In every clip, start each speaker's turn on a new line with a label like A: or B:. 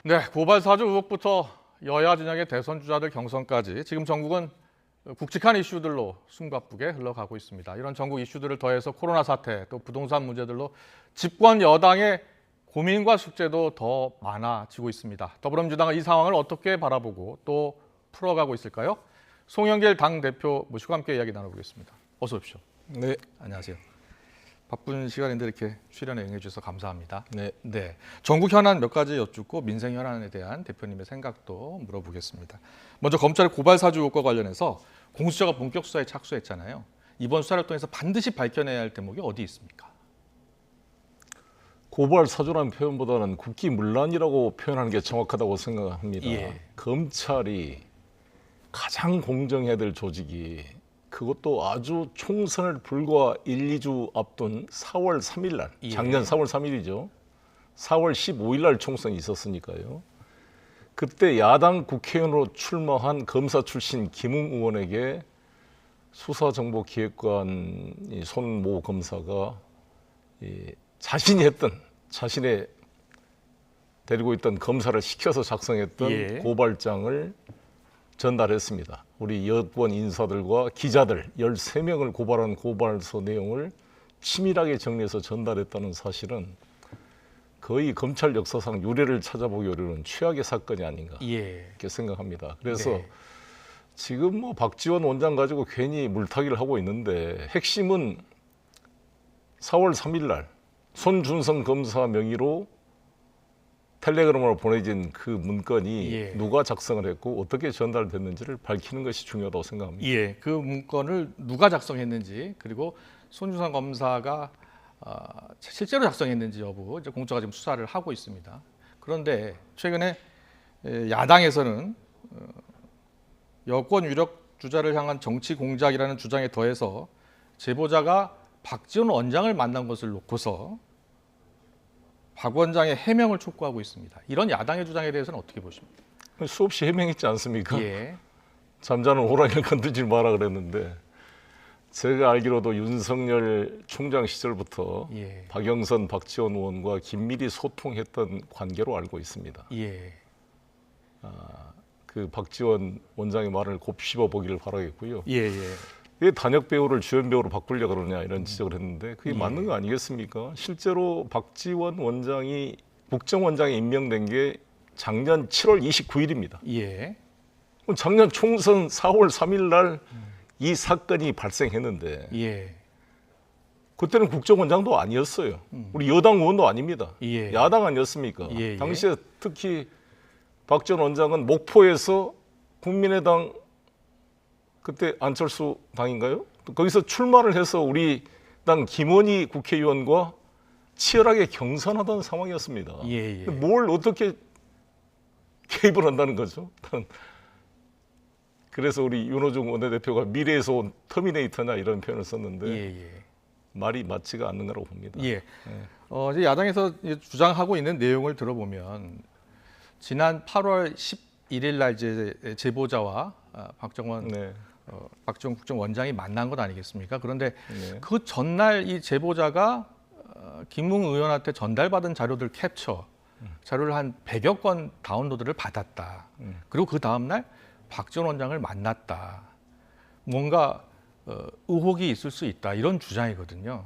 A: 네, 고발 사주 의혹부터 여야 진영의 대선 주자들 경선까지 지금 전국은 굵직한 이슈들로 숨가쁘게 흘러가고 있습니다. 이런 전국 이슈들을 더해서 코로나 사태 또 부동산 문제들로 집권 여당의 고민과 숙제도 더 많아지고 있습니다. 더불어민주당은 이 상황을 어떻게 바라보고 또 풀어가고 있을까요? 송영길 당대표 모시고 함께 이야기 나눠보겠습니다. 어서 오십시오.
B: 네,
A: 안녕하세요. 바쁜 시간인데 이렇게 출연에 응해주셔서 감사합니다.
B: 네.
A: 전국 현안 몇 가지 여쭙고 민생 현안에 대한 대표님의 생각도 물어보겠습니다. 먼저 검찰의 고발 사주 의혹과 관련해서 공수처가 본격 수사에 착수했잖아요. 이번 수사를 통해서 반드시 밝혀내야 할 대목이 어디 있습니까?
B: 고발 사주라는 표현보다는 국기문란이라고 표현하는 게 정확하다고 생각합니다.
A: 예.
B: 검찰이 가장 공정해야 될 조직이 그것도 아주 총선을 불과 1, 2주 앞둔 4월 3일 날,
A: 예.
B: 작년 4월 3일이죠. 4월 15일 날 총선이 있었으니까요. 그때 야당 국회의원으로 출마한 검사 출신 김웅 의원에게 수사정보기획관 손모 검사가 자신의 데리고 있던 검사를 시켜서 작성했던
A: 예.
B: 고발장을 전달했습니다. 우리 여권 인사들과 기자들 13명을 고발한 고발서 내용을 치밀하게 정리해서 전달했다는 사실은 거의 검찰 역사상 유례를 찾아보기 어려운 최악의 사건이 아닌가 이렇게 생각합니다. 그래서
A: 네.
B: 지금 뭐 박지원 원장 가지고 괜히 물타기를 하고 있는데 핵심은 4월 3일 날 손준성 검사 명의로 텔레그램으로 보내진 그 문건이
A: 예.
B: 누가 작성을 했고 어떻게 전달됐는지를 밝히는 것이 중요하다고 생각합니다.
A: 예, 그 문건을 누가 작성했는지 그리고 손준성 검사가 실제로 작성했는지 여부 이제 공처가 지금 수사를 하고 있습니다. 그런데 최근에 야당에서는 여권 유력 주자를 향한 정치 공작이라는 주장에 더해서 제보자가 박지원 원장을 만난 것을 놓고서 박 원장의 해명을 촉구하고 있습니다. 이런 야당의 주장에 대해서는 어떻게 보십니까?
B: 수없이 해명했지 않습니까?
A: 예,
B: 잠자는 호랑이를 건들지 마라 그랬는데 제가 알기로도 윤석열 총장 시절부터
A: 예,
B: 박영선, 박지원 의원과 긴밀히 소통했던 관계로 알고 있습니다.
A: 예,
B: 그 박지원 원장의 말을 곱씹어 보기를 바라겠고요.
A: 예, 예.
B: 왜 단역 배우를 주연 배우로 바꾸려고 그러냐 이런 지적을 했는데 그게
A: 예.
B: 맞는 거 아니겠습니까? 실제로 박지원 원장이 국정원장에 임명된 게 작년 7월 29일입니다.
A: 예,
B: 작년 총선 4월 3일 날 이 사건이 발생했는데
A: 예,
B: 그때는 국정원장도 아니었어요. 우리 여당 의원도 아닙니다.
A: 예.
B: 야당 아니었습니까?
A: 예, 예.
B: 당시에 특히 박지원 원장은 목포에서 국민의당 그때 안철수 당인가요? 거기서 출마를 해서 우리 당 김원희 국회의원과 치열하게 경선하던 상황이었습니다.
A: 예, 예.
B: 뭘 어떻게 개입을 한다는 거죠? 그래서 우리 윤호중 원내대표가 미래에서 온 터미네이터냐 이런 표현을 썼는데
A: 예,
B: 말이 맞지가 않는 거라고 봅니다.
A: 예. 이제 야당에서 이제 주장하고 있는 내용을 들어보면 지난 8월 11일 날 이제 제보자와 박지원
B: 네.
A: 국정원장이 만난 것 아니겠습니까? 그런데
B: 네.
A: 그 전날 이 제보자가 김웅 의원한테 전달받은 자료들 캡처 자료를 한 100여 건 다운로드를 받았다. 그리고 그 다음 날 박지원 원장을 만났다. 뭔가 의혹이 있을 수 있다. 이런 주장이거든요.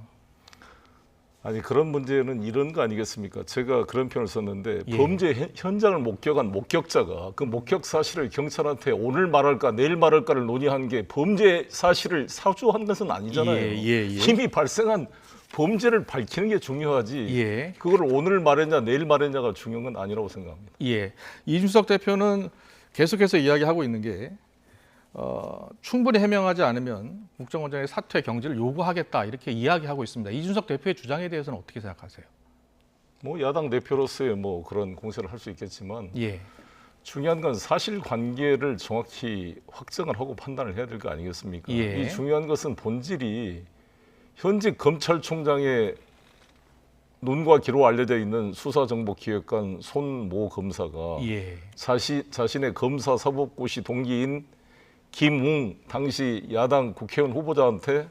B: 아니 그런 문제는 이런 거 아니겠습니까? 제가 그런 표현을 썼는데
A: 예.
B: 범죄 현장을 목격한 목격자가 그 목격 사실을 경찰한테 오늘 말할까 내일 말할까를 논의한 게 범죄 사실을 사주한 것은 아니잖아요.
A: 예.
B: 이미 발생한 범죄를 밝히는 게 중요하지.
A: 예.
B: 그걸 오늘 말했냐 내일 말했냐가 중요한 건 아니라고 생각합니다.
A: 예. 이준석 대표는 계속해서 이야기하고 있는 게 충분히 해명하지 않으면 국정원장의 사퇴 경질을 요구하겠다 이렇게 이야기하고 있습니다. 이준석 대표의 주장에 대해서는 어떻게 생각하세요?
B: 뭐 야당 대표로서의 뭐 그런 공세를 할 수 있겠지만
A: 예.
B: 중요한 건 사실관계를 정확히 확정을 하고 판단을 해야 될 거 아니겠습니까?
A: 예.
B: 이 중요한 것은 본질이 현직 검찰총장의 눈과 귀로 알려져 있는 수사정보기획관 손모 검사가
A: 예.
B: 자신의 검사 사법고시 동기인 김웅 당시 야당 국회의원 후보자한테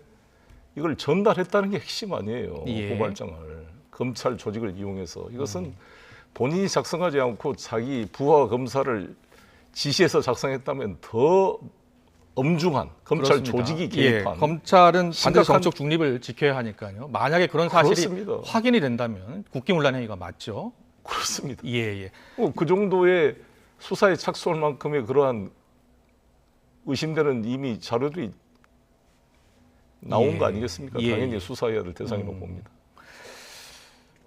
B: 이걸 전달했다는 게 핵심 아니에요.
A: 예.
B: 고발장을 검찰 조직을 이용해서 이것은 본인이 작성하지 않고 자기 부하 검사를 지시해서 작성했다면 더 엄중한 검찰
A: 그렇습니다.
B: 조직이
A: 예,
B: 개입한
A: 검찰은 반드시
B: 심각한-
A: 정적 중립을 지켜야 하니까요. 만약에 그런 사실이
B: 그렇습니다.
A: 확인이 된다면 국기문란 행위가 맞죠.
B: 그렇습니다.
A: 예, 예.
B: 그 정도의 수사에 착수할 만큼의 그러한 의심되는 이미 자료들이 나온
A: 예.
B: 거 아니겠습니까?
A: 예.
B: 당연히 수사해야 될 대상이라고 봅니다.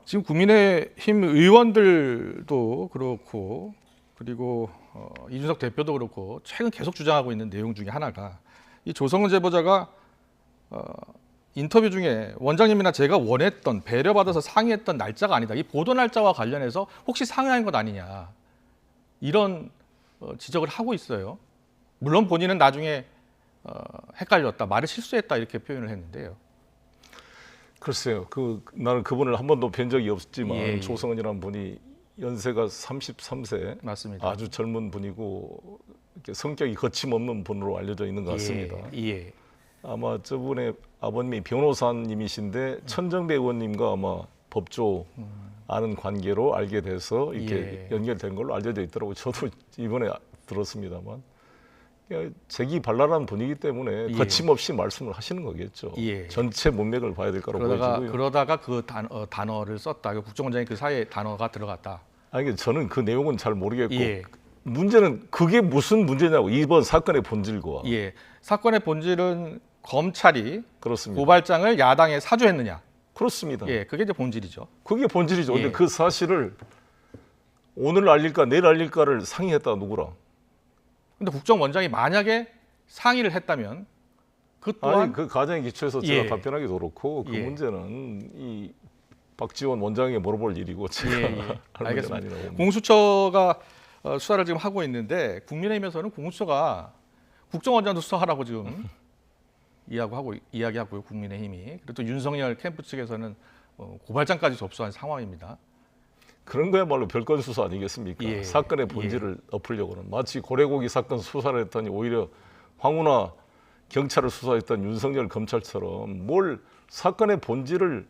A: 지금 국민의힘 의원들도 그렇고 그리고 이준석 대표도 그렇고 최근 계속 주장하고 있는 내용 중에 하나가 이 조성은 제보자가 인터뷰 중에 원장님이나 제가 원했던 배려받아서 상의했던 날짜가 아니다. 이 보도 날짜와 관련해서 혹시 상의한 것 아니냐 이런 지적을 하고 있어요. 물론 본인은 나중에 헷갈렸다, 말을 실수했다 이렇게 표현을 했는데요.
B: 글쎄요. 나는 그분을 한 번도 뵌 적이 없지만
A: 예, 예.
B: 조성은이라는 분이 연세가 33세,
A: 맞습니다.
B: 아주 젊은 분이고 이렇게 성격이 거침없는 분으로 알려져 있는 것 같습니다.
A: 예.
B: 아마 저분의 아버님이 변호사님이신데 천정배 의원님과 아마 법조 아는 관계로 알게 돼서 이렇게
A: 예.
B: 연결된 걸로 알려져 있더라고요. 저도 이번에 들었습니다만 그냥 재기발랄한 분이기 때문에
A: 예.
B: 거침없이 말씀을 하시는 거겠죠.
A: 예.
B: 전체 문맥을 봐야 될 거라고 보여지고요.
A: 그러다가 그 단어를 썼다. 국정원장이 그 사이에 단어가 들어갔다.
B: 아니 저는 그 내용은 잘 모르겠고
A: 예.
B: 문제는 그게 무슨 문제냐고 이번 사건의 본질과
A: 예. 사건의 본질은 검찰이
B: 그렇습니다.
A: 고발장을 야당에 사주했느냐.
B: 그렇습니다.
A: 예, 그게 이제 본질이죠.
B: 그게 본질이죠.
A: 예.
B: 근데 그 사실을 오늘 알릴까 내일 알릴까를 상의했다 누구랑?
A: 근데 국정원장이 만약에 상의를 했다면 그 또한
B: 아니 그 가정에 기초해서 제가
A: 예.
B: 답변하기도 그렇고 그
A: 예.
B: 문제는 이 박지원 원장에게 물어볼 일이고 제가 할 문제는
A: 알겠습니다.
B: 아니라고 봅니다.
A: 공수처가 수사를 지금 하고 있는데 국민의힘에서는 공수처가 국정원장도 수사하라고 지금 이야기하고요. 국민의힘이. 그리고 또 윤석열 캠프 측에서는 고발장까지 접수한 상황입니다.
B: 그런 거야말로 별건 수사 아니겠습니까?
A: 예.
B: 사건의 본질을 엎으려고는 마치 고래고기 사건 수사를 했더니 오히려 황운하 경찰을 수사했던 윤석열 검찰처럼 뭘 사건의 본질을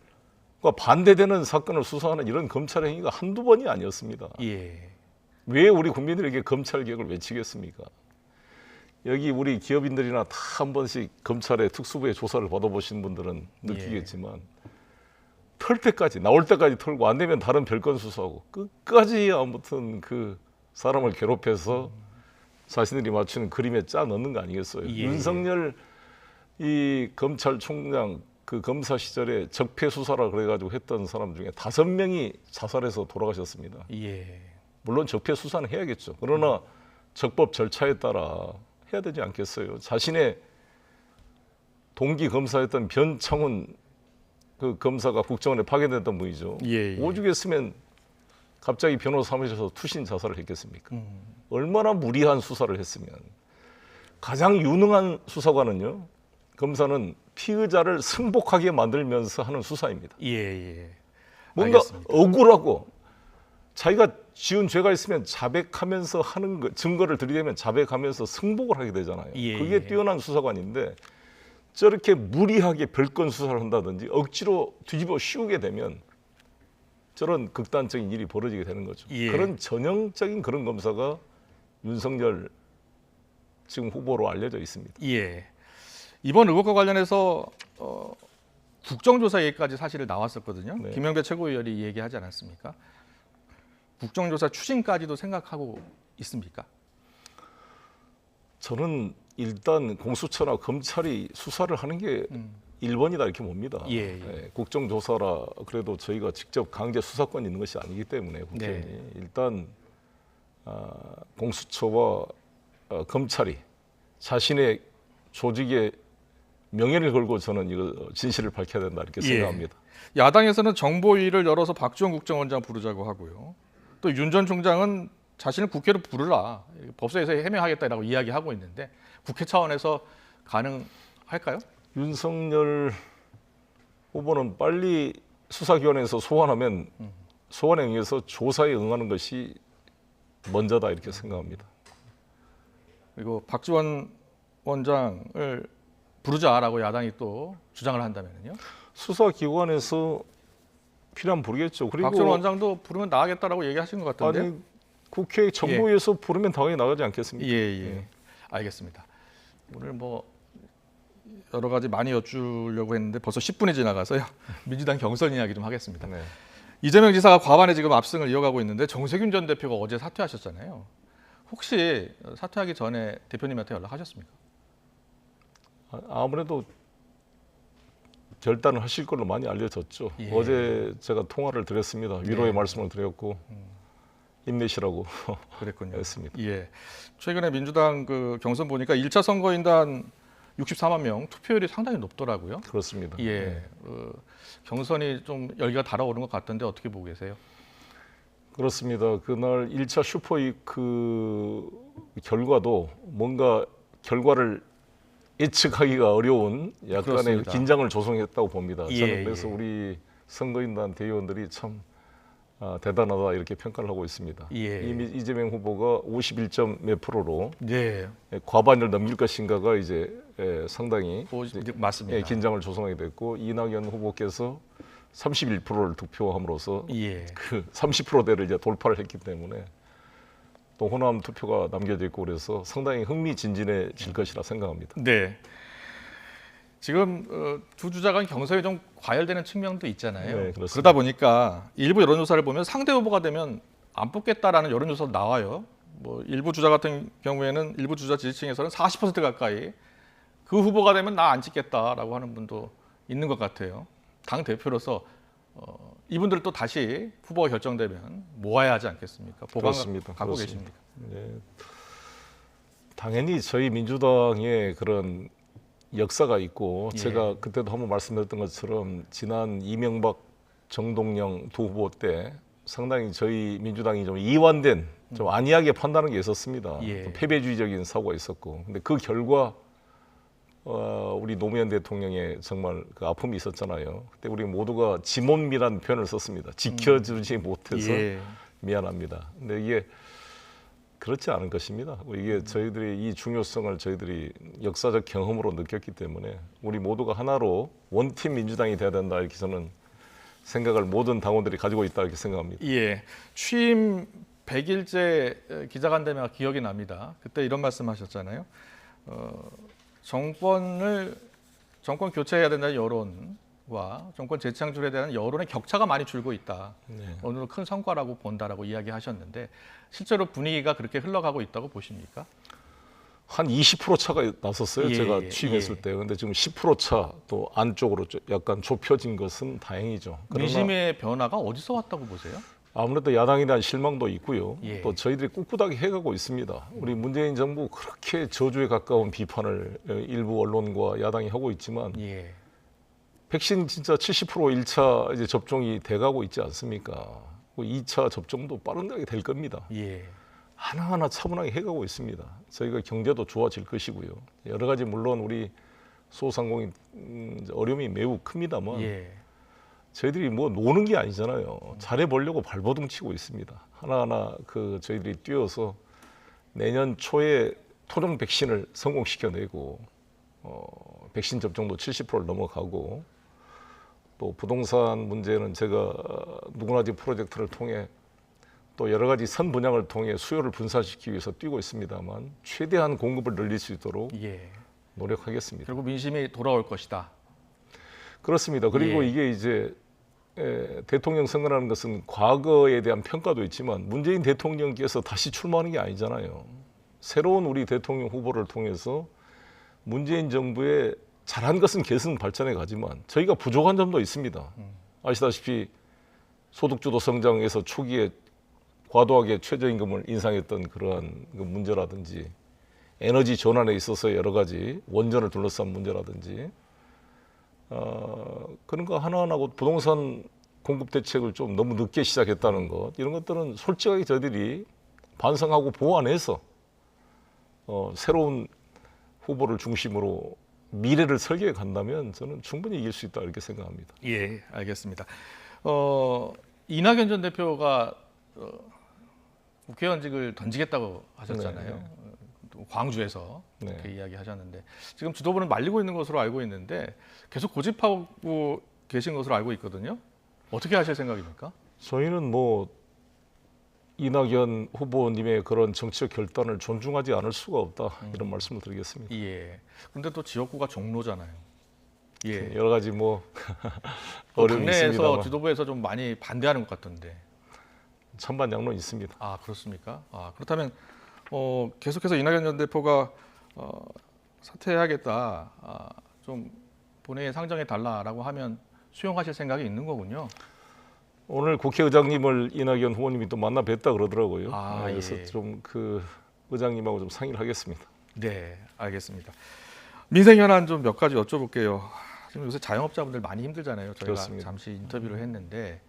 B: 반대되는 사건을 수사하는 이런 검찰 행위가 한두 번이 아니었습니다.
A: 예.
B: 왜 우리 국민들에게 검찰 개혁을 외치겠습니까? 여기 우리 기업인들이나 다 한 번씩 검찰의 특수부의 조사를 받아보신 분들은 느끼겠지만 털 때까지 나올 때까지 털고 안 되면 다른 별건 수사하고 끝까지 아무튼 그 사람을 괴롭혀서 자신들이 맞추는 그림에 짜 넣는 거 아니겠어요?
A: 예.
B: 윤석열 이 검찰총장 그 검사 시절에 적폐 수사라 그래가지고 했던 사람 중에 5명이 자살해서 돌아가셨습니다.
A: 예.
B: 물론 적폐 수사는 해야겠죠. 그러나 적법 절차에 따라 해야 되지 않겠어요? 자신의 동기 검사였던 변창훈 그 검사가 국정원에 파견됐던 분이죠.
A: 예.
B: 오죽했으면 갑자기 변호사 사무실에서 투신 자살을 했겠습니까? 얼마나 무리한 수사를 했으면. 가장 유능한 수사관은요. 검사는 피의자를 승복하게 만들면서 하는 수사입니다.
A: 예.
B: 뭔가
A: 알겠습니다.
B: 억울하고 자기가 지은 죄가 있으면 자백하면서 하는 거, 증거를 들이대면 자백하면서 승복을 하게 되잖아요.
A: 예.
B: 그게 뛰어난 수사관인데 저렇게 무리하게 별건 수사를 한다든지 억지로 뒤집어 씌우게 되면 저런 극단적인 일이 벌어지게 되는 거죠.
A: 예.
B: 그런 전형적인 그런 검사가 윤석열 지금 후보로 알려져 있습니다.
A: 예. 이번 의혹과 관련해서 국정조사 얘기까지 사실 나왔었거든요.
B: 네.
A: 김영배 최고위원이 얘기하지 않았습니까? 국정조사 추진까지도 생각하고 있습니까?
B: 저는 일단 공수처나 검찰이 수사를 하는 게 1번이다 이렇게 봅니다.
A: 예.
B: 네, 국정조사라 그래도 저희가 직접 강제 수사권이 있는 것이 아니기 때문에 국회의원이
A: 네.
B: 일단 공수처와 검찰이 자신의 조직의 명예를 걸고 저는 이거 진실을 밝혀야 된다 이렇게
A: 예.
B: 생각합니다.
A: 야당에서는 정보위를 열어서 박지원 국정원장 부르자고 하고요. 또 윤 전 총장은 자신을 국회로 부르라, 법사에서 해명하겠다라고 이야기하고 있는데 국회 차원에서 가능할까요?
B: 윤석열 후보는 빨리 수사기관에서 소환하면 소환에 의해서 조사에 응하는 것이 먼저다 이렇게 생각합니다.
A: 그리고 박지원 원장을 부르자라고 야당이 또 주장을 한다면요.
B: 수사기관에서 필요하면 부르겠죠. 그리고
A: 박전 원장도 부르면 나가겠다라고 얘기하신 것 같은데.
B: 아니 국회 정부에서 부르면 당연히 나가지 않겠습니까?
A: 예. 알겠습니다. 오늘 뭐 여러 가지 많이 여쭈려고 했는데 벌써 10분이 지나가서요. 민주당 경선 이야기 좀 하겠습니다.
B: 네.
A: 이재명 지사가 과반에 지금 압승을 이어가고 있는데 정세균 전 대표가 어제 사퇴하셨잖아요. 혹시 사퇴하기 전에 대표님한테 연락하셨습니까?
B: 아무래도 결단을 하실 걸로 많이 알려졌죠.
A: 예.
B: 어제 제가 통화를 드렸습니다. 위로의
A: 네.
B: 말씀을 드렸고 힘내시라고
A: 그랬군요.
B: 했습니다.
A: 예. 최근에 민주당 그 경선 보니까 1차 선거인단 64만 명 투표율이 상당히 높더라고요.
B: 그렇습니다.
A: 예.
B: 네.
A: 경선이 좀 열기가 달아오른 것 같던데 어떻게 보고 계세요?
B: 그렇습니다. 그날 1차 슈퍼위크 결과도 뭔가 결과를 예측하기가 어려운 약간의
A: 그렇습니다.
B: 긴장을 조성했다고 봅니다.
A: 예,
B: 저는 그래서
A: 예.
B: 우리 선거인단 대의원들이 참 대단하다 이렇게 평가를 하고 있습니다.
A: 예.
B: 이미 이재명 후보가 51점 몇 프로로
A: 네.
B: 과반을 넘길 것인가가 이제 상당히
A: 맞습니다.
B: 긴장을 조성하게 됐고 이낙연 후보께서 31%를 득표함으로써
A: 예.
B: 그 30%대를 이제 돌파를 했기 때문에 또 호남 투표가 남겨져 있고 그래서 상당히 흥미진진해질 것이라 생각합니다.
A: 네. 지금 두 주자 간 경선이 좀 과열되는 측면도 있잖아요.
B: 네, 그렇습니다.
A: 그러다 보니까 일부 여론조사를 보면 상대 후보가 되면 안 뽑겠다라는 여론조사도 나와요. 뭐 일부 주자 같은 경우에는 일부 주자 지지층에서는 40% 가까이 그 후보가 되면 나 안 찍겠다라고 하는 분도 있는 것 같아요. 당 대표로서 이분들 또 다시 후보가 결정되면 모아야 하지 않겠습니까? 보강
B: 그렇습니다.
A: 갖고
B: 그렇습니다.
A: 계십니까?
B: 네. 당연히 저희 민주당의 그런 역사가 있고
A: 예.
B: 제가 그때도 한번 말씀드렸던 것처럼 지난 이명박 정동영 두 후보 때 상당히 저희 민주당이 좀 이완된 좀 안이하게 판단한 게 있었습니다.
A: 예.
B: 또 패배주의적인 사고가 있었고 근데 그 결과 우리 노무현 대통령의 정말 그 아픔이 있었잖아요. 그때 우리 모두가 지몬미란 표현을 썼습니다. 지켜주지 못해서
A: 예.
B: 미안합니다. 근데 이게 그렇지 않은 것입니다. 이게 저희들이 이 중요성을 저희들이 역사적 경험으로 느꼈기 때문에 우리 모두가 하나로 원팀 민주당이 돼야 된다 이렇게 저는 생각을 모든 당원들이 가지고 있다 이렇게 생각합니다.
A: 예, 취임 100일째 기자간담회가 기억이 납니다. 그때 이런 말씀하셨잖아요. 정권 교체해야 된다는 여론과 정권 재창출에 대한 여론의 격차가 많이 줄고 있다.
B: 네.
A: 오늘은 큰 성과라고 본다라고 이야기하셨는데 실제로 분위기가 그렇게 흘러가고 있다고 보십니까?
B: 한 20% 차가 났었어요.
A: 예,
B: 제가 취임했을
A: 예.
B: 때. 근데 지금 10% 차 또 안쪽으로 약간 좁혀진 것은 다행이죠. 그러나
A: 민심의 변화가 어디서 왔다고 보세요?
B: 아무래도 야당에 대한 실망도 있고요.
A: 예.
B: 또 저희들이 꿋꿋하게 해가고 있습니다. 우리 문재인 정부 그렇게 저주에 가까운 비판을 일부 언론과 야당이 하고 있지만
A: 예,
B: 백신 진짜 70% 1차 이제 접종이 돼가고 있지 않습니까? 2차 접종도 빠르게 될 겁니다.
A: 예,
B: 하나하나 차분하게 해가고 있습니다. 저희가 경제도 좋아질 것이고요. 여러 가지 물론 우리 소상공인 어려움이 매우 큽니다만
A: 예,
B: 저희들이 뭐 노는 게 아니잖아요. 잘해보려고 발버둥 치고 있습니다. 하나하나 그 저희들이 뛰어서 내년 초에 토종 백신을 성공시켜내고 백신 접종도 70%를 넘어가고 또 부동산 문제는 제가 누구나지 프로젝트를 통해 또 여러 가지 선 분양을 통해 수요를 분산시키기 위해서 뛰고 있습니다만 최대한 공급을 늘릴 수 있도록
A: 예.
B: 노력하겠습니다.
A: 결국 민심이 돌아올 것이다.
B: 그렇습니다. 그리고
A: 예.
B: 이게 이제 대통령 선거라는 것은 과거에 대한 평가도 있지만 문재인 대통령께서 다시 출마하는 게 아니잖아요. 새로운 우리 대통령 후보를 통해서 문재인 정부의 잘한 것은 계승 발전해 가지만 저희가 부족한 점도 있습니다. 아시다시피 소득주도 성장에서 초기에 과도하게 최저임금을 인상했던 그러한 그 문제라든지 에너지 전환에 있어서 여러 가지 원전을 둘러싼 문제라든지 그런 거 하나하나고 부동산 공급 대책을 좀 너무 늦게 시작했다는 것 이런 것들은 솔직하게 저희들이 반성하고 보완해서 새로운 후보를 중심으로 미래를 설계해 간다면 저는 충분히 이길 수 있다 이렇게 생각합니다.
A: 예, 알겠습니다. 이낙연 전 대표가 국회의원직을 던지겠다고 하셨잖아요. 또 광주에서 그렇게 이야기하셨는데 지금 지도부는 말리고 있는 것으로 알고 있는데 계속 고집하고 계신 것으로 알고 있거든요. 어떻게 하실 생각입니까?
B: 저희는 뭐 이낙연 후보님의 그런 정치적 결단을 존중하지 않을 수가 없다 이런 말씀을 드리겠습니다.
A: 예. 근데 또 지역구가 종로잖아요. 예.
B: 여러 가지 뭐
A: 또
B: 어려움이
A: 당내에서
B: 있습니다만
A: 지도부에서 좀 많이 반대하는 것 같던데.
B: 찬반양론 있습니다.
A: 아 그렇습니까? 아 그렇다면 계속해서 이낙연 전 대표가 사퇴해야겠다. 좀 본회의에 상정해 달라라고 하면 수용하실 생각이 있는 거군요.
B: 오늘 국회의장님을 이낙연 후보님이 또 만나 뵀다 그러더라고요.
A: 아,
B: 그래서
A: 예.
B: 좀 그 의장님하고 좀 상의를 하겠습니다.
A: 네, 알겠습니다. 민생 현안 좀 몇 가지 여쭤볼게요. 지금 요새 자영업자분들 많이 힘들잖아요. 저희가
B: 그렇습니다.
A: 잠시 인터뷰를 했는데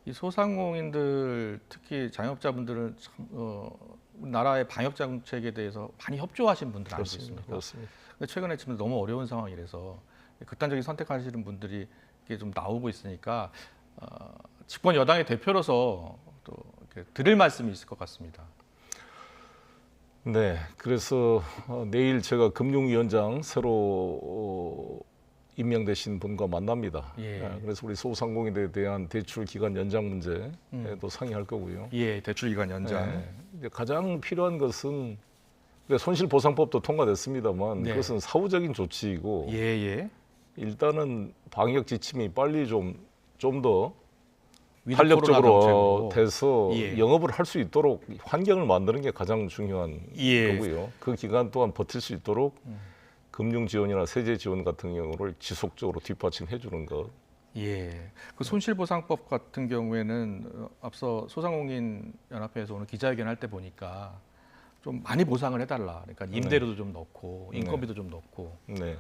A: 이 소상공인들 특히 자영업자분들은 참, 나라의 방역 정책에 대해서 많이 협조하신 분들 아니겠습니까?
B: 그렇습니다.
A: 근데 최근에 지금 너무 어려운 상황이라서 극단적인 선택하시는 분들이 이게 좀 나오고 있으니까 집권 여당의 대표로서 또 이렇게 드릴 말씀이 있을 것 같습니다.
B: 네, 그래서 내일 제가 금융위원장 새로 임명되신 분과 만납니다.
A: 예.
B: 그래서 우리 소상공인에 대한 대출 기간 연장 문제도 상의할 거고요.
A: 예, 대출 기간 연장.
B: 네, 이제 가장 필요한 것은 손실보상법도 통과됐습니다만
A: 네.
B: 그것은 사후적인 조치이고
A: 예, 예.
B: 일단은 방역 지침이 빨리 좀 더
A: 위드
B: 탄력적으로
A: 코로나 정책으로.
B: 돼서
A: 예.
B: 영업을 할 수 있도록 환경을 만드는 게 가장 중요한
A: 예.
B: 거고요. 그 기간 동안 버틸 수 있도록 금융 지원이나 세제 지원 같은 경우를 지속적으로 뒷받침해 주는 것.
A: 예. 그 손실보상법 같은 경우에는 앞서 소상공인 연합회에서 오늘 기자회견 할 때 보니까 좀 많이 보상을 해달라. 그러니까 임대료도 좀 넣고 인건비도 좀 넣고
B: 네,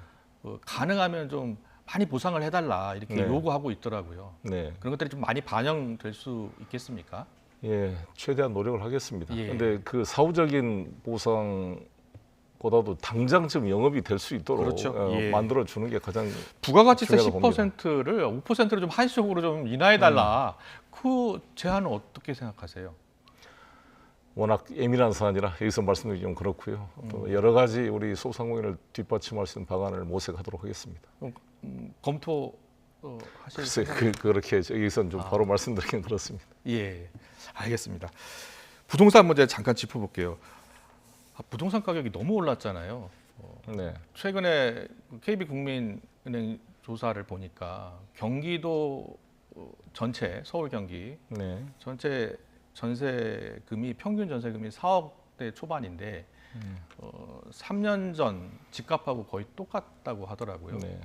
A: 가능하면 좀 많이 보상을 해달라 이렇게
B: 네.
A: 요구하고 있더라고요.
B: 네,
A: 그런 것들이 좀 많이 반영될 수 있겠습니까?
B: 예, 최대한 노력을 하겠습니다.
A: 예.
B: 그런데 그 사후적인 보상보다도 당장 좀 영업이 될 수 있도록
A: 그렇죠. 예.
B: 만들어 주는 게 가장
A: 부가가치세
B: 중요하다고 봅니다.
A: 10%를 5%로 좀 한시적으로 좀 인하해달라. 그 제안은 어떻게 생각하세요?
B: 워낙 예민한 사안이라 여기서 말씀드리기 좀 그렇고요. 또 여러 가지 우리 소상공인을 뒷받침할 수 있는 방안을 모색하도록 하겠습니다.
A: 검토 하실
B: 글쎄
A: 생각?
B: 그렇게 여기서는 좀 바로 말씀드리긴 그렇습니다.
A: 예, 알겠습니다. 부동산 문제 잠깐 짚어볼게요. 부동산 가격이 너무 올랐잖아요.
B: 네,
A: 최근에 KB국민은행 조사를 보니까 경기도 전체 서울 경기
B: 네,
A: 전체 전세금이 평균 전세금이 4억대 초반인데 3년 전 집값하고 거의 똑같다고 하더라고요.
B: 네.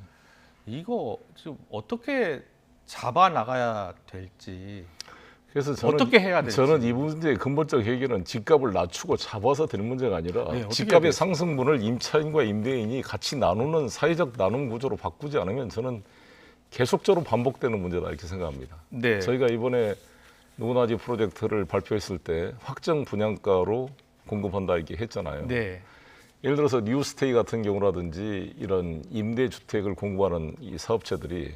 A: 이거 지금 어떻게 잡아 나가야 될지
B: 그래서 저는
A: 어떻게 해야 될지.
B: 저는 이 문제의 근본적 해결은 집값을 낮추고 잡아서 되는 문제가 아니라
A: 네, 어떻게 해야
B: 집값의
A: 돼요?
B: 상승분을 임차인과 임대인이 같이 나누는 사회적 나눔 구조로 바꾸지 않으면 저는 계속적으로 반복되는 문제다 이렇게 생각합니다.
A: 네.
B: 저희가 이번에 누구나지 프로젝트를 발표했을 때 확정 분양가로 공급한다 이렇게 했잖아요.
A: 네.
B: 예를 들어서 뉴스테이 같은 경우라든지 이런 임대주택을 공급하는 이 사업체들이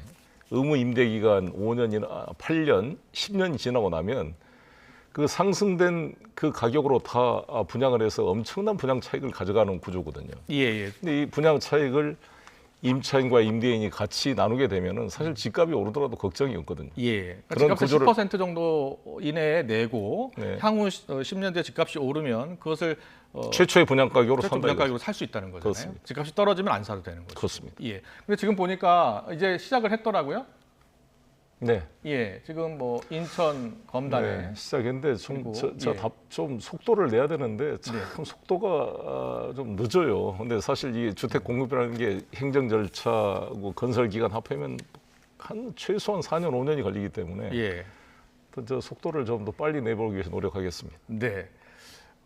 B: 의무 임대 기간 5년이나 8년, 10년이 지나고 나면 그 상승된 그 가격으로 다 분양을 해서 엄청난 분양 차익을 가져가는 구조거든요.
A: 예, 예.
B: 근데 이 분양 차익을 임차인과 임대인이 같이 나누게 되면은 사실 집값이 오르더라도 걱정이 없거든요.
A: 예.
B: 그런
A: 집값의
B: 구조를-
A: 10% 정도 이내에 내고
B: 네.
A: 향후 10년 뒤에 집값이 오르면 그것을
B: 최초의 분양 가격으로
A: 최초
B: 산다
A: 분양
B: 이거죠.
A: 가격으로 살 수 있다는 거잖아요.
B: 그렇습니다.
A: 집값이 떨어지면 안 사도 되는 거죠.
B: 그렇습니다.
A: 예. 근데 지금 보니까 이제 시작을 했더라고요.
B: 네.
A: 예. 지금 뭐 인천 검단에
B: 네, 시작했는데
A: 그리고,
B: 좀 속도를 내야 되는데 참
A: 네.
B: 속도가 좀 늦어요. 근데 사실 이 주택 공급이라는 게 행정 절차고 건설 기간 합하면 한 최소한 4년 5년이 걸리기 때문에
A: 예.
B: 저 속도를 좀 더 빨리 내보기 위해서 노력하겠습니다.
A: 네.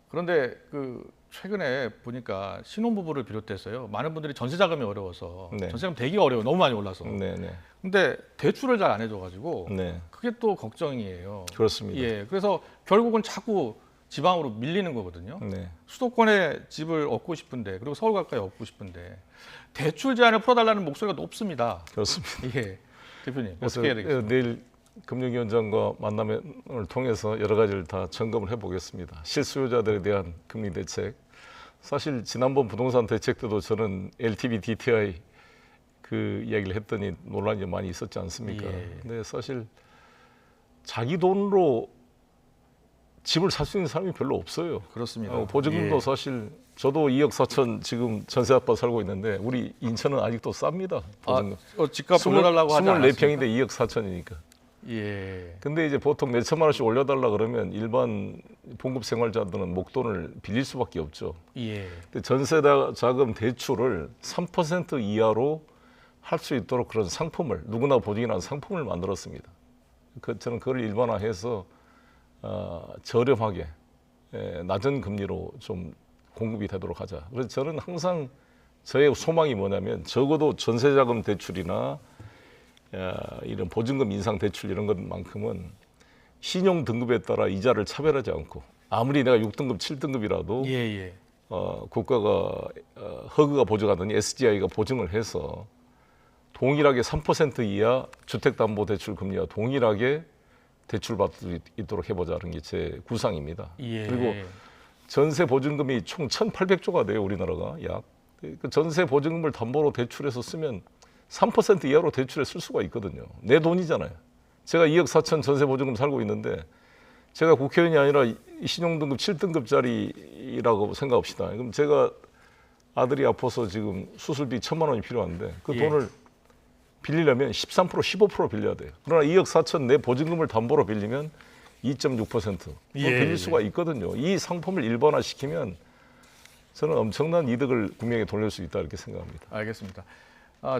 A: 그런데 그 최근에 보니까 신혼부부를 비롯해서요. 많은 분들이 전세 자금이 어려워서
B: 네.
A: 전세금 대기가 어려워요. 너무 많이 올라서.
B: 네, 네,
A: 근데 대출을 잘 안 해줘가지고
B: 네,
A: 그게 또 걱정이에요.
B: 그렇습니다.
A: 예. 그래서 결국은 자꾸 지방으로 밀리는 거거든요.
B: 네.
A: 수도권에 집을 얻고 싶은데 그리고 서울 가까이 얻고 싶은데 대출 제한을 풀어달라는 목소리가 높습니다.
B: 그렇습니다.
A: 예. 대표님
B: 그래서
A: 어떻게 해야 되겠습니까?
B: 내일 금융위원장과 만남을 통해서 여러 가지를 다 점검을 해보겠습니다. 실수요자들에 대한 금리 대책. 사실 지난번 부동산 대책 때도 저는 LTV, DTI 그 이야기를 했더니 논란이 많이 있었지 않습니까?
A: 예.
B: 근데 사실 자기 돈으로 집을 살 수 있는 사람이 별로 없어요.
A: 그렇습니다.
B: 보증금도
A: 예.
B: 사실 저도 2억 4천 지금 전세 아파 살고 있는데 우리 인천은 아직도 쌉니다. 보증금.
A: 집값 올려달라고 하지 않았습니까?
B: 24평인데 2억 4천이니까.
A: 예.
B: 근데 이제 보통 몇 천만 원씩 올려달라 그러면 일반 봉급 생활자들은 목돈을 빌릴 수밖에 없죠.
A: 예.
B: 근데 전세 자금 대출을 3% 이하로 할 수 있도록 그런 상품을 누구나 보증이 난 상품을 만들었습니다. 저는 그걸 일반화해서 저렴하게 낮은 금리로 좀 공급이 되도록 하자. 그래서 저는 항상 저의 소망이 뭐냐면 적어도 전세자금 대출이나 이런 보증금 인상 대출 이런 것만큼은 신용 등급에 따라 이자를 차별하지 않고 아무리 내가 6등급, 7등급이라도
A: 예.
B: 국가가 허그가 보증하더니 SGI가 보증을 해서 동일하게 3% 이하 주택담보대출 금리와 동일하게 대출받을 수 있도록 해보자는 게 제 구상입니다.
A: 예.
B: 그리고 전세 보증금이 총 1,800조가 돼요, 우리나라가 약. 그 전세 보증금을 담보로 대출해서 쓰면 3% 이하로 대출에 쓸 수가 있거든요. 내 돈이잖아요. 제가 2억 4천 전세 보증금 살고 있는데 제가 국회의원이 아니라 신용등급 7등급짜리라고 생각합시다. 그럼 제가 아들이 아파서 지금 수술비 1,000만 원이 필요한데 그
A: 예.
B: 돈을 빌리려면 13%, 15% 빌려야 돼요. 그러나 2억 4천 내 보증금을 담보로 빌리면 2.6% 빌릴 수가 있거든요. 이 상품을 일반화시키면 저는 엄청난 이득을 국민에게 돌릴 수 있다 이렇게 생각합니다.
A: 알겠습니다.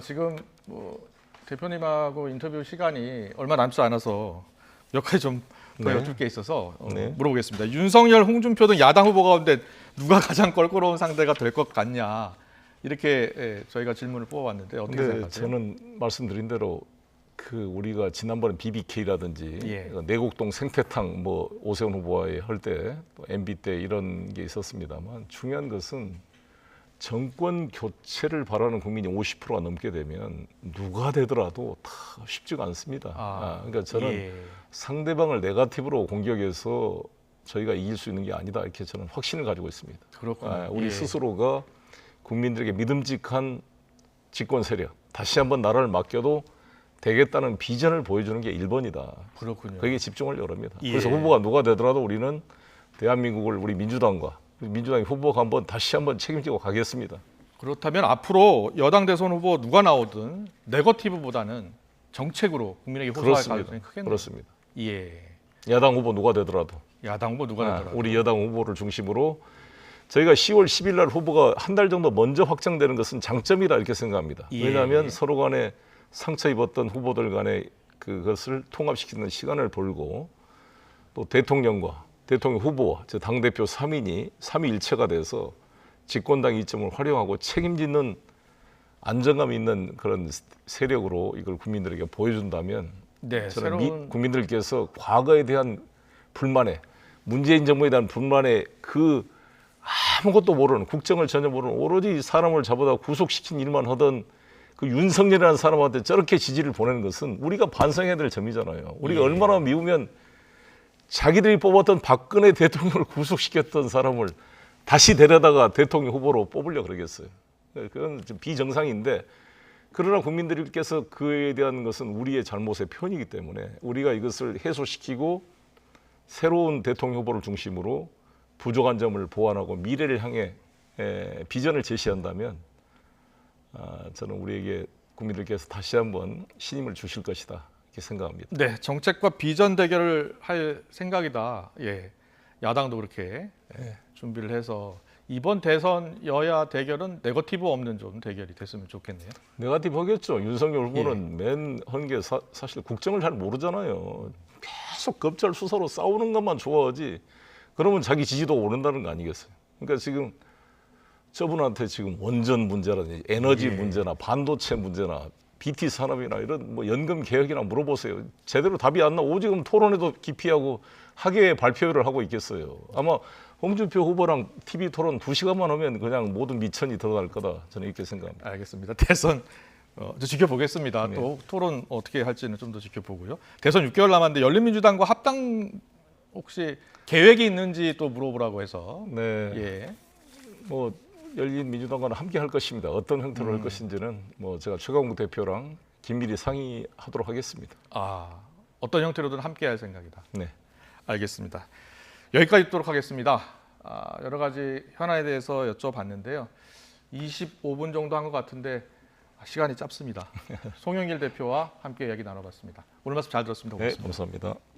A: 지금 뭐 대표님하고 인터뷰 시간이 얼마 남지 않아서 몇 가지 좀 더
B: 네.
A: 여쭐 게 있어서
B: 네.
A: 물어보겠습니다. 윤석열, 홍준표 등 야당 후보 가운데 누가 가장 껄끄러운 상대가 될 것 같냐 이렇게 저희가 질문을 뽑아봤는데 어떻게
B: 근데
A: 생각하세요?
B: 저는 말씀드린 대로 우리가 지난번에 BBK라든지
A: 예.
B: 내곡동 생태탕 뭐 오세훈 후보와의 할 때 또 MB 때 이런 게 있었습니다만 중요한 것은 정권 교체를 바라는 국민이 50%가 넘게 되면 누가 되더라도 다 쉽지가 않습니다. 그러니까 저는
A: 예.
B: 상대방을 네거티브로 공격해서 저희가 이길 수 있는 게 아니다 이렇게 저는 확신을 가지고 있습니다.
A: 그렇군요.
B: 우리
A: 예.
B: 스스로가 국민들에게 믿음직한 집권 세력 다시 한번 나라를 맡겨도 되겠다는 비전을 보여주는 게 1번이다.
A: 그렇군요.
B: 거기에 집중을 여릅니다.
A: 예.
B: 그래서 후보가 누가 되더라도 우리는 대한민국을 우리 민주당과 민주당의 후보가 다시 한번 책임지고 가겠습니다.
A: 그렇다면 앞으로 여당 대선 후보 누가 나오든 네거티브보다는 정책으로 국민에게 호소할 가능성이 크겠네요.
B: 그렇습니다.
A: 예.
B: 야당 후보 누가 되더라도
A: 야당 후보 누가 되더라도
B: 우리 여당 후보를 중심으로 저희가 10월 10일 날 후보가 한 달 정도 먼저 확정되는 것은 장점이다 이렇게 생각합니다.
A: 예.
B: 왜냐하면 서로 간에 상처 입었던 후보들 간에 그것을 통합시키는 시간을 벌고 또 대통령과 대통령 후보와 당대표 3인이 삼위일체가 돼서 집권당 이점을 활용하고 책임지는 안정감 있는 그런 세력으로 이걸 국민들에게 보여준다면
A: 네,
B: 저는
A: 새로운
B: 국민들께서 과거에 대한 불만에 문재인 정부에 대한 불만에 아무것도 모르는 국정을 전혀 모르는 오로지 사람을 잡아다 구속시킨 일만 하던 그 윤석열이라는 사람한테 저렇게 지지를 보내는 것은 우리가 반성해야 될 점이잖아요. 우리가
A: 예.
B: 얼마나 미우면 자기들이 뽑았던 박근혜 대통령을 구속시켰던 사람을 다시 데려다가 대통령 후보로 뽑으려고 그러겠어요. 그건 좀 비정상인데 그러나 국민들께서 그에 대한 것은 우리의 잘못의 표현이기 때문에 우리가 이것을 해소시키고 새로운 대통령 후보를 중심으로 부족한 점을 보완하고 미래를 향해 비전을 제시한다면 저는 우리에게 국민들께서 다시 한번 신임을 주실 것이다 이렇게 생각합니다.
A: 네, 정책과 비전 대결을 할 생각이다. 예, 야당도 그렇게 준비를 해서 이번 대선 여야 대결은 네거티브 없는 좀 대결이 됐으면 좋겠네요.
B: 네거티브 하겠죠. 윤석열 후보는 맨 한 게 사실 국정을 잘 모르잖아요. 계속 검찰 수사로 싸우는 것만 좋아하지. 그러면 자기 지지도가 오른다는 거 아니겠어요? 그러니까 지금 저분한테 지금 원전 문제라든지 에너지 문제나 반도체 문제나 BT 산업이나 이런 뭐 연금 개혁이나 물어보세요. 제대로 답이 안 나오고 지금 토론회도 기피하고 학예에 발표를 하고 있겠어요. 아마 홍준표 후보랑 TV 토론 2시간만 하면 그냥 모든 미천이 드러날 거다. 저는 이렇게 생각합니다.
A: 알겠습니다. 대선 지켜보겠습니다.
B: 네.
A: 또 토론 어떻게 할지는 좀 더 지켜보고요. 대선 6개월 남았는데 열린민주당과 합당 혹시 계획이 있는지 또 물어보라고 해서
B: 네.
A: 예.
B: 뭐 열린민주당과는 함께 할 것입니다. 어떤 형태로 할 것인지는 뭐 제가 최강욱 대표랑 긴밀히 상의하도록 하겠습니다.
A: 어떤 형태로든 함께할 생각이다.
B: 네.
A: 알겠습니다. 여기까지 듣도록 하겠습니다. 여러 가지 현안에 대해서 여쭤봤는데요. 25분 정도 한 것 같은데 시간이 짧습니다. 송영길 대표와 함께 이야기 나눠봤습니다. 오늘 말씀 잘 들었습니다.
B: 네,
A: 고맙습니다.
B: 감사합니다.